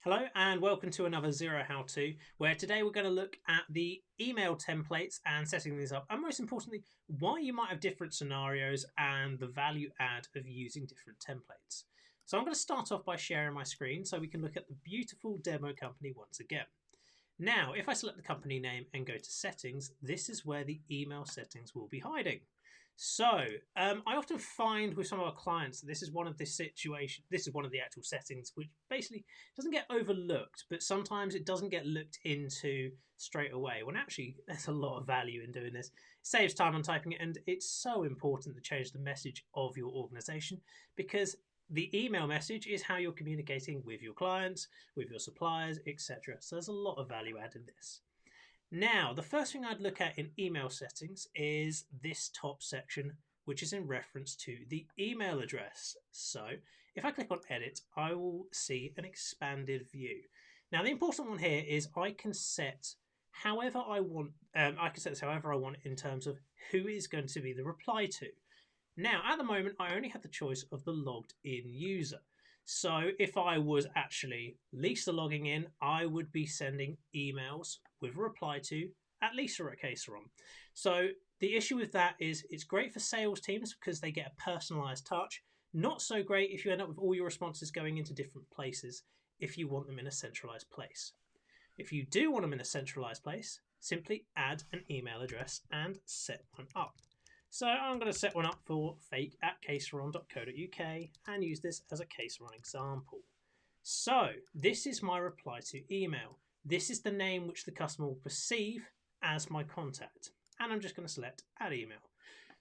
Hello and welcome to another Xero how-to, where today we're going to look at the email templates and setting these up, and most importantly, why you might have different scenarios and the value add of using different templates. So I'm going to start off by sharing my screen so we can look at the beautiful demo company once again. Now, if I select the company name and go to settings, this is where the email settings will be hiding. So I often find with some of our clients that this is one of the actual settings which basically doesn't get overlooked, but sometimes it doesn't get looked into straight away, when actually there's a lot of value in doing this. It saves time on typing it, and it's so important to change the message of your organization, because the email message is how you're communicating with your clients, with your suppliers, etc. So there's a lot of value add in this. Now, the first thing I'd look at in email settings is this top section, which is in reference to the email address. So if I click on edit, I will see an expanded view. Now, the important one here is I can set however I want. I can set this however I want in terms of who is going to be the reply to. Now, at the moment, I only have the choice of the logged in user. So if I was actually Lisa logging in, I would be sending emails with a reply to at Lisa at Xero. So the issue with that is it's great for sales teams because they get a personalized touch. Not so great if you end up with all your responses going into different places if you want them in a centralized place. If you do want them in a centralized place, simply add an email address and set one up. So I'm going to set one up for fake@caseron.co.uk and use this as a Caseron example. So this is my reply to email. This is the name which the customer will perceive as my contact. And I'm just going to select add email.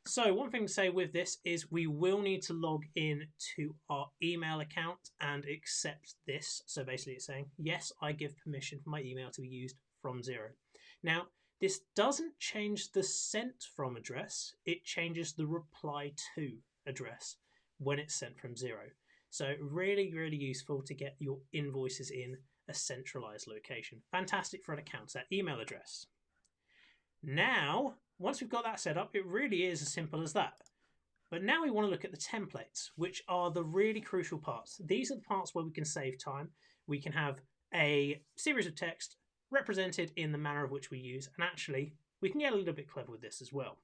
So one thing to say with this is we will need to log in to our email account and accept this. So basically it's saying, yes, I give permission for my email to be used from Xero. Now, this doesn't change the sent from address, it changes the reply to address when it's sent from Xero. So really, really useful to get your invoices in a centralized location. Fantastic for an account, that email address. Now, once we've got that set up, it really is as simple as that. But now we want to look at the templates, which are the really crucial parts. These are the parts where we can save time. We can have a series of text represented in the manner of which we use, and actually we can get a little bit clever with this as well.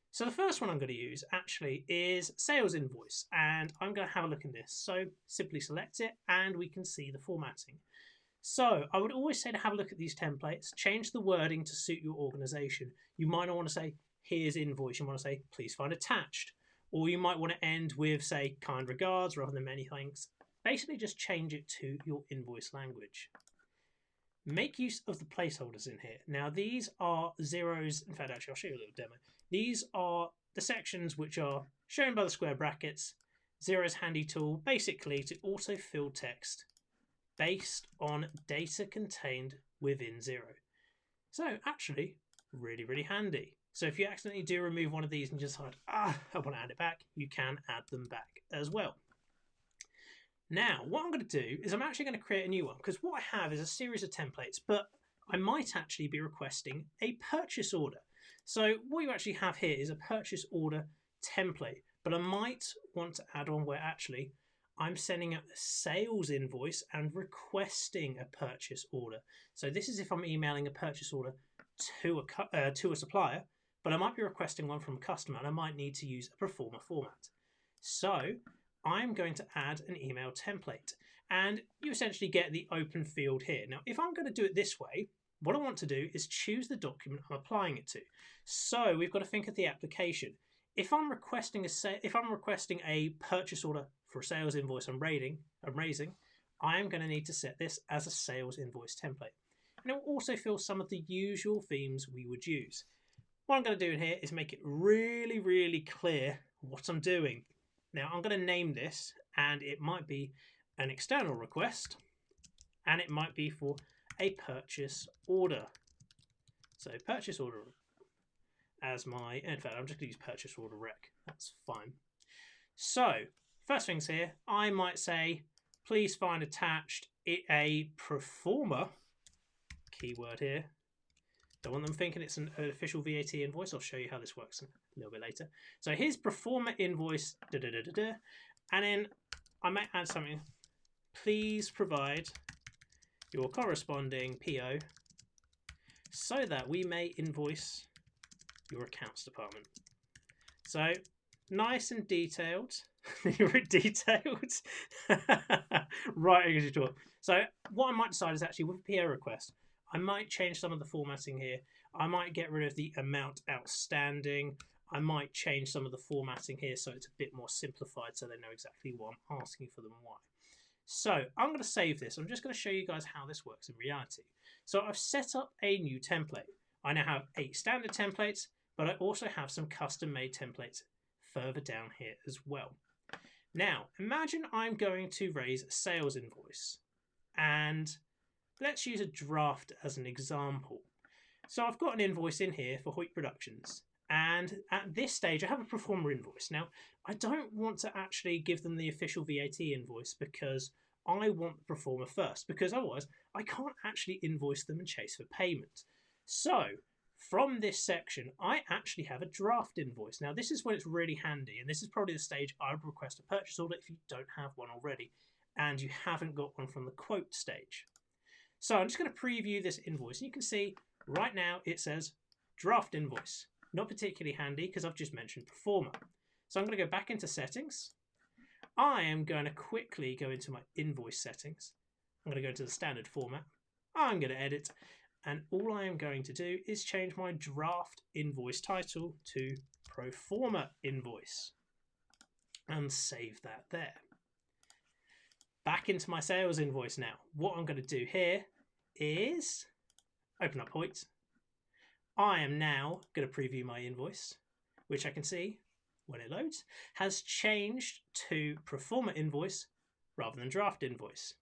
So the first one I'm going to use actually is sales invoice, and I'm going to have a look at this. So simply select it and we can see the formatting. So I would always say to have a look at these templates, change the wording to suit your organization. You might not want to say here's invoice, you want to say please find attached, or you might want to end with say kind regards rather than many thanks. Basically just change it to your invoice language. Make use of the placeholders in here. Now these are Xero's, in fact actually I'll show you a little demo. These are the sections which are shown by the square brackets, Xero's handy tool, basically to auto-fill text based on data contained within Xero. So actually really, really handy. So if you accidentally do remove one of these and just decide, I want to add it back, you can add them back as well. Now, what I'm going to do is I'm actually going to create a new one, because what I have is a series of templates, but I might actually be requesting a purchase order. So what you actually have here is a purchase order template, but I might want to add on where actually I'm sending out a sales invoice and requesting a purchase order. So this is if I'm emailing a purchase order to a supplier, but I might be requesting one from a customer and I might need to use a pro forma format. So I'm going to add an email template, and you essentially get the open field here. Now, if I'm going to do it this way, what I want to do is choose the document I'm applying it to. So we've got to think of the application. If I'm requesting a purchase order for a sales invoice I'm raising, I am going to need to set this as a sales invoice template. And it will also fill some of the usual themes we would use. What I'm going to do in here is make it really, really clear what I'm doing. Now I'm going to name this, and it might be an external request, and it might be for a purchase order. So purchase order as my, in fact, I'm just going to use purchase order rec. That's fine. So first things here, I might say, please find attached a pro forma, keyword here. Don't want them thinking it's an official VAT invoice. I'll show you how this works a little bit later. So here's pro forma invoice, and then I might add something. Please provide your corresponding PO so that we may invoice your accounts department. So nice and detailed. You're detailed. Right, as you talk. So what I might decide is actually with a PO request, I might change some of the formatting here. I might get rid of the amount outstanding. I might change some of the formatting here so it's a bit more simplified so they know exactly what I'm asking for them and why. So I'm going to save this. I'm just going to show you guys how this works in reality. So I've set up a new template. I now have 8 standard templates, but I also have some custom-made templates further down here as well. Now, imagine I'm going to raise a sales invoice, and let's use a draft as an example. So I've got an invoice in here for Hoyt Productions, and at this stage I have a performer invoice. Now, I don't want to actually give them the official VAT invoice because I want the performer first, because otherwise I can't actually invoice them and chase for payment. So from this section, I actually have a draft invoice. Now, this is when it's really handy, and this is probably the stage I would request a purchase order if you don't have one already and you haven't got one from the quote stage. So I'm just going to preview this invoice, and you can see right now it says draft invoice. Not particularly handy because I've just mentioned performer. So I'm going to go back into settings. I am going to quickly go into my invoice settings. I'm going to go into the standard format. I'm going to edit. And all I am going to do is change my draft invoice title to Proforma Invoice and save that there. Back into my sales invoice now. What I'm going to do here is open up Hoyt. I am now going to preview my invoice, which I can see when it loads has changed to Proforma Invoice rather than draft invoice.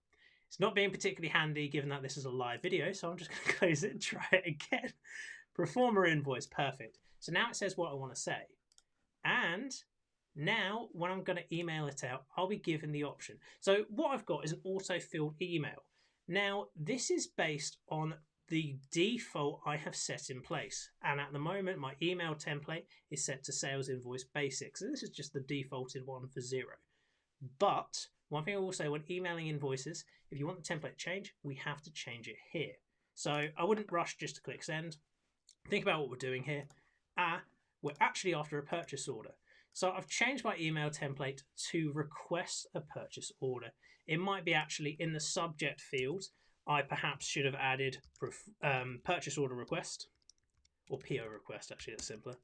It's not being particularly handy given that this is a live video, so I'm just going to close it and try it again. Proforma invoice, perfect. So now it says what I want to say. And now when I'm going to email it out, I'll be given the option. So what I've got is an auto-filled email. Now, this is based on the default I have set in place. And at the moment, my email template is set to sales invoice basic. So this is just the defaulted one for Xero. But one thing I will say, when emailing invoices, if you want the template change, we have to change it here. So I wouldn't rush just to click send. Think about what we're doing here. We're actually after a purchase order. So I've changed my email template to request a purchase order. It might be actually in the subject field. I perhaps should have added purchase order request, or PO request, actually that's simpler.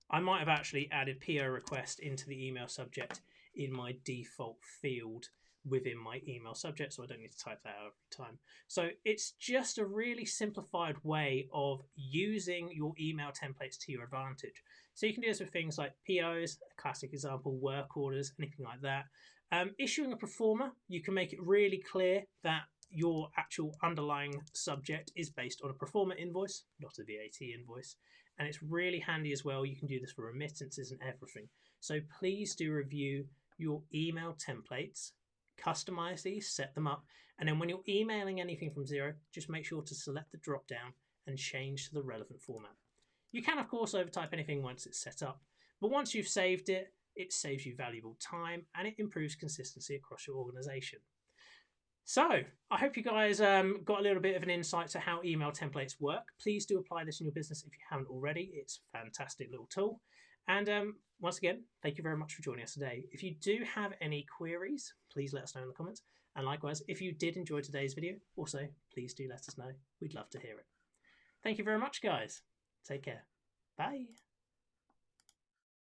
I might have actually added PO request into the email subject in my default field within my email subject, so I don't need to type that out every time. So it's just a really simplified way of using your email templates to your advantage. So you can do this with things like POs, a classic example, work orders, anything like that. Issuing a proforma, you can make it really clear that your actual underlying subject is based on a proforma invoice, not a VAT invoice. And it's really handy as well. You can do this for remittances and everything. So please do review your email templates, customize these, set them up, and then when you're emailing anything from Xero, just make sure to select the drop down and change to the relevant format. You can, of course, overtype anything once it's set up, but once you've saved it, it saves you valuable time and it improves consistency across your organization. So I hope you guys got a little bit of an insight to how email templates work. Please do apply this in your business if you haven't already. It's a fantastic little tool. And once again, thank you very much for joining us today. If you do have any queries, please let us know in the comments. And likewise, if you did enjoy today's video, also, please do let us know. We'd love to hear it. Thank you very much, guys. Take care. Bye.